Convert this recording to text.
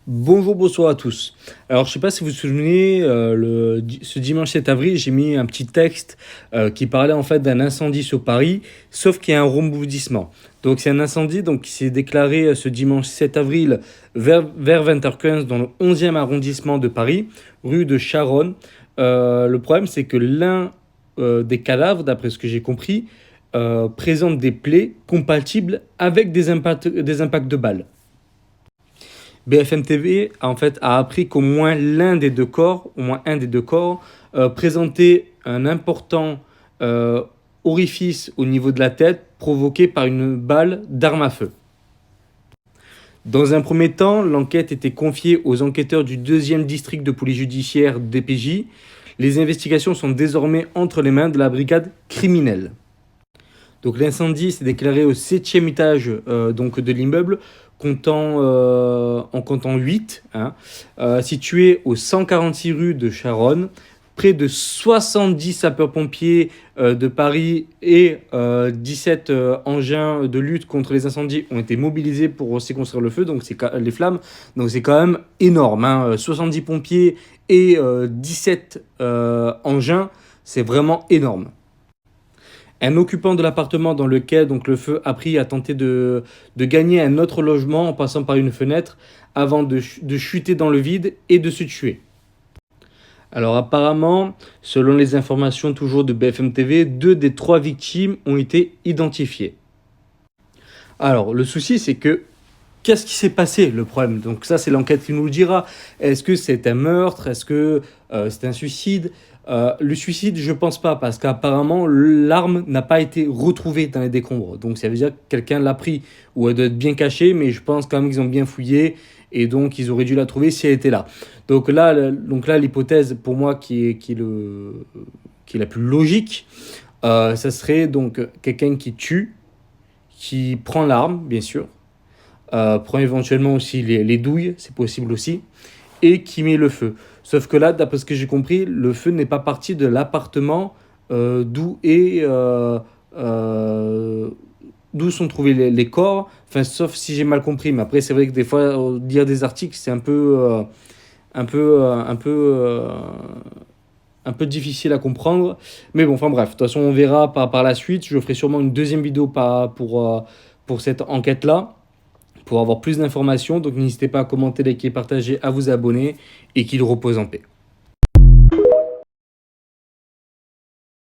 Bonjour, bonsoir à tous. Alors, je ne sais pas si vous vous souvenez, ce dimanche 7 avril, j'ai mis un petit texte qui parlait en fait d'un incendie sur Paris, sauf qu'il y a un rebondissement. Donc, c'est un incendie qui s'est déclaré ce dimanche 7 avril vers 20h15 dans le 11e arrondissement de Paris, rue de Charonne. Le problème, c'est que l'un des cadavres, d'après ce que j'ai compris, présente des plaies compatibles avec des impacts de balles. BFM TV a appris qu'au moins au moins un des deux corps, présentait un important orifice au niveau de la tête provoqué par une balle d'arme à feu. Dans un premier temps, l'enquête était confiée aux enquêteurs du 2e district de police judiciaire DPJ. Les investigations sont désormais entre les mains de la brigade criminelle. Donc l'incendie s'est déclaré au 7e étage de l'immeuble, en comptant 8, situé au 146 rue de Charonne. Près de 70 sapeurs-pompiers de Paris et 17 engins de lutte contre les incendies ont été mobilisés pour circonscrire les flammes. Donc c'est quand même énorme. 70 pompiers et 17 engins, c'est vraiment énorme. Un occupant de l'appartement dans lequel le feu a pris a tenté de gagner un autre logement en passant par une fenêtre avant de chuter dans le vide et de se tuer. Alors apparemment, selon les informations toujours de BFM TV, 2 des 3 victimes ont été identifiées. Alors le souci c'est que qu'est-ce qui s'est passé, le problème? Donc ça, c'est l'enquête qui nous le dira. Est-ce que c'est un meurtre? Est-ce que c'est un suicide? Le suicide, je pense pas, parce qu'apparemment, l'arme n'a pas été retrouvée dans les décombres. Donc ça veut dire que quelqu'un l'a pris, ou elle doit être bien cachée, mais je pense quand même qu'ils ont bien fouillé, et donc ils auraient dû la trouver si elle était là. Donc là, l'hypothèse, pour moi, qui est la plus logique, ça serait donc quelqu'un qui tue, qui prend l'arme, bien sûr, prend éventuellement aussi les douilles, c'est possible aussi, et qui met le feu. Sauf que là, d'après ce que j'ai compris, le feu n'est pas parti de l'appartement d'où sont trouvés les corps, enfin, sauf si j'ai mal compris. Mais après, c'est vrai que des fois, lire des articles, c'est un peu difficile à comprendre. Mais bon, enfin bref, de toute façon, on verra par la suite. Je ferai sûrement une deuxième vidéo pour cette enquête-là, pour avoir plus d'informations. Donc n'hésitez pas à commenter, liker, partager, à vous abonner et qu'il repose en paix.